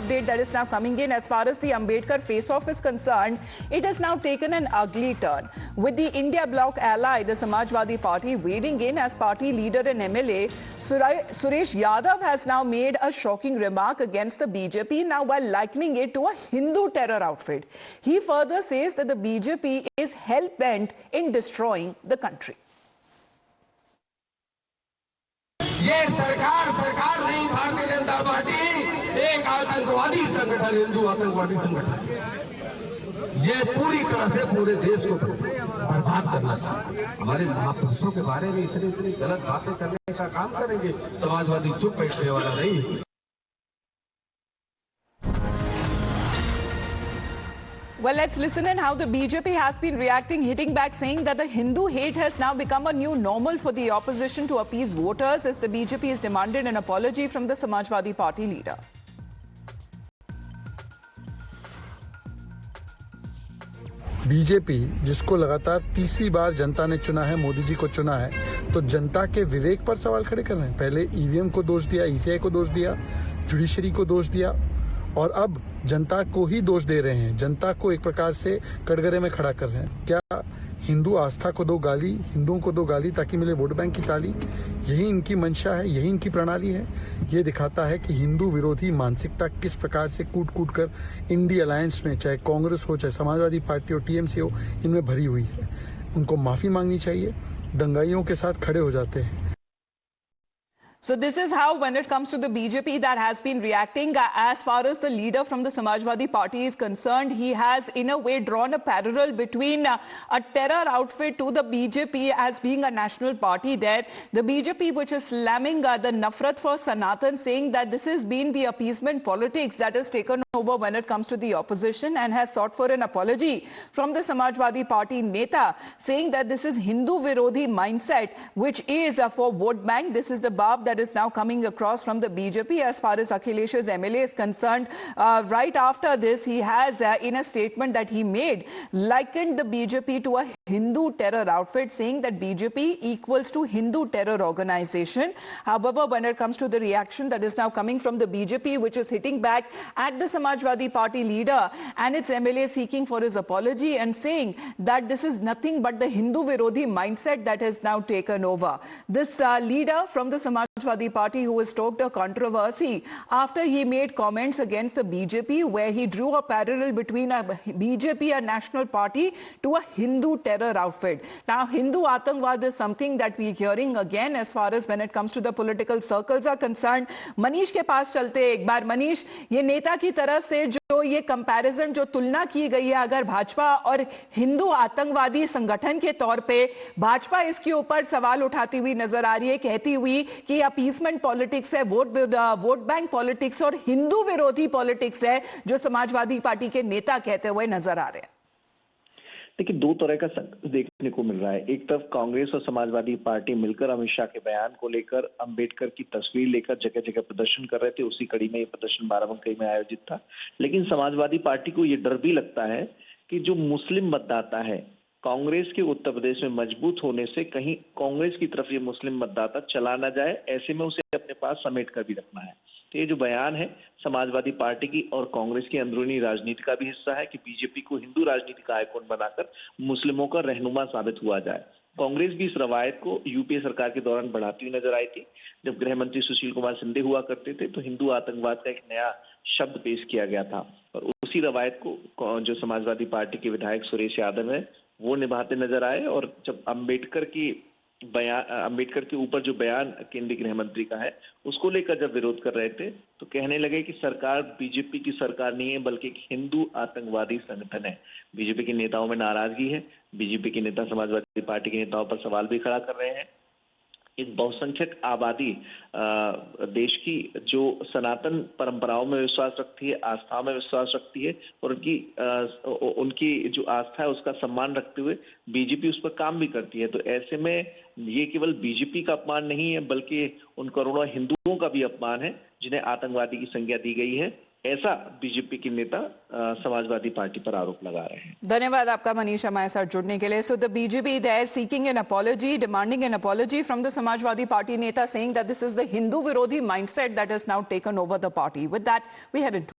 update that is now coming in. As far as the Ambedkar face-off is concerned, it has now taken an ugly turn. With the India bloc ally, the Samajwadi Party, wading in as party leader and MLA, Suresh Yadav has now made a shocking remark against the BJP, now while likening it to a Hindu terror outfit. He further says that the BJP is hell-bent in destroying the country. ये सरकार नहीं, Bharatiya Janata party एक आतंकवादी संगठन, हिंदू आतंकवादी संगठन, ये पूरी तरह से पूरे देश को बर्बाद करना चाहते हैं। हमारे महापुरुषों के बारे में इतनी गलत बातें करने का काम करेंगे। समाजवादी चुप बैठने वाला नहीं। Well, let's listen in how the BJP has been reacting, hitting back, saying that the Hindu hate has now become a new normal for the opposition to appease voters, as the BJP has demanded an apology from the Samajwadi Party leader. BJP जिसको लगातार तीसरी बार जनता ने चुना है, मोदी जी को चुना है, तो जनता के विवेक पर सवाल खड़े कर रहे हैं। पहले ईवीएम को दोष दिया, ईसीआई को दोष दिया, जुडिशरी को दोष दिया, और अब जनता को ही दोष दे रहे हैं। जनता को एक प्रकार से कटघरे में खड़ा कर रहे हैं। क्या हिंदू आस्था को दो गाली, हिंदुओं को दो गाली ताकि मिले वोट बैंक की ताली? यही इनकी मंशा है, यही इनकी प्रणाली है। ये दिखाता है कि हिंदू विरोधी मानसिकता किस प्रकार से कूट कूट कर इंडिया अलायंस में, चाहे कांग्रेस हो, चाहे समाजवादी पार्टी हो, टीएमसी हो, इनमें भरी हुई है। उनको माफी मांगनी चाहिए। दंगाइयों के साथ खड़े हो जाते हैं। So this is how, when it comes to the BJP, that has been reacting. As far as the leader from the Samajwadi Party is concerned, he has in a way drawn a parallel between a terror outfit to the BJP as being a national party there. The BJP, which is slamming the Nafrat for Sanatan, saying that this has been the appeasement politics that has taken over when it comes to the opposition, and has sought for an apology from the Samajwadi Party Neta, saying that this is Hindu Virodhi mindset, which is for vote bank. This is the barb that is now coming across from the BJP as far as Akhilesh's MLA is concerned. Right after this, he has, in a statement that he made, likened the BJP to a Hindu terror outfit, saying that BJP equals to Hindu terror organization. However, when it comes to the reaction that is now coming from the BJP, which is hitting back at the Samajwadi Party leader and its MLA, seeking for his apology and saying that this is nothing but the Hindu Virodhi mindset that has now taken over. This leader from the Samajwadi Party, who has stoked a controversy after he made comments against the BJP, where he drew a parallel between a BJP, a national party, to a Hindu terror outfit. Now, Hindu Atangwad is something that we're hearing again as far as when it comes to the political circles are concerned. Manish के पास चलते एक बार। मनीष, ये नेता की तरफ से जो ये कंपैरिजन, जो तुलना की गई है अगर भाजपा और हिंदू आतंकवादी संगठन के तौर पे, भाजपा इसके ऊपर सवाल उठाती हुई नजर आ रही है, कहती हुई कि अपीसमेंट पॉलिटिक्स है, वोट बैंक पॉलिटिक्स और हिंदू विरोधी पॉलिटिक्स है, जो समाजवादी पार्टी के नेता कहते हुए नजर आ रहे हैं। देखिए, दो तरह का देखने को मिल रहा है। एक तरफ कांग्रेस और समाजवादी पार्टी मिलकर अमित शाह के बयान को लेकर, अंबेडकर की तस्वीर लेकर जगह जगह प्रदर्शन कर रहे थे। उसी कड़ी में ये प्रदर्शन बाराबंकी में आयोजित था। लेकिन समाजवादी पार्टी को ये डर भी लगता है कि जो मुस्लिम मतदाता है, कांग्रेस के उत्तर प्रदेश में मजबूत होने से कहीं कांग्रेस की तरफ ये मुस्लिम मतदाता चला ना जाए, ऐसे में उसे अपने पास समेट कर भी रखना है। तो ये जो बयान है समाजवादी पार्टी की और कांग्रेस की अंदरूनी राजनीति का भी हिस्सा है कि बीजेपी को हिंदू राजनीति का आइकॉन बनाकर मुस्लिमों का रहनुमा साबित हुआ जाए। कांग्रेस भी इस रवायत को यूपीए सरकार के दौरान बढ़ाती हुई नजर आई थी। जब गृह मंत्री सुशील कुमार शिंदे हुआ करते थे तो हिंदू आतंकवाद का एक नया शब्द पेश किया गया था, और उसी रवायत को जो समाजवादी पार्टी के विधायक सुरेश यादव है वो निभाते नजर आए। और जब अंबेडकर के ऊपर जो बयान केंद्रीय गृह मंत्री का है उसको लेकर जब विरोध कर रहे थे तो कहने लगे कि सरकार बीजेपी की सरकार नहीं है बल्कि एक हिंदू आतंकवादी संगठन है। बीजेपी के नेताओं में नाराजगी है। बीजेपी के नेता समाजवादी पार्टी के नेताओं पर सवाल भी खड़ा कर रहे हैं। एक बहुसंख्यक आबादी देश की जो सनातन परंपराओं में विश्वास रखती है, आस्थाओं में विश्वास रखती है, और उनकी जो आस्था है उसका सम्मान रखते हुए बीजेपी उस पर काम भी करती है। तो ऐसे में ये केवल बीजेपी का अपमान नहीं है बल्कि उन करोड़ों हिंदुओं का भी अपमान है जिन्हें आतंकवादी की संज्ञा दी गई है। ऐसा बीजेपी के नेता समाजवादी पार्टी पर आरोप लगा रहे हैं। धन्यवाद आपका मनीष हमारे साथ जुड़ने के लिए। So the BJP they're seeking an apology, demanding an apology from the Samajwadi party neta, saying that this is the Hindu Virodhi mindset that has now taken over the party. With that, we head into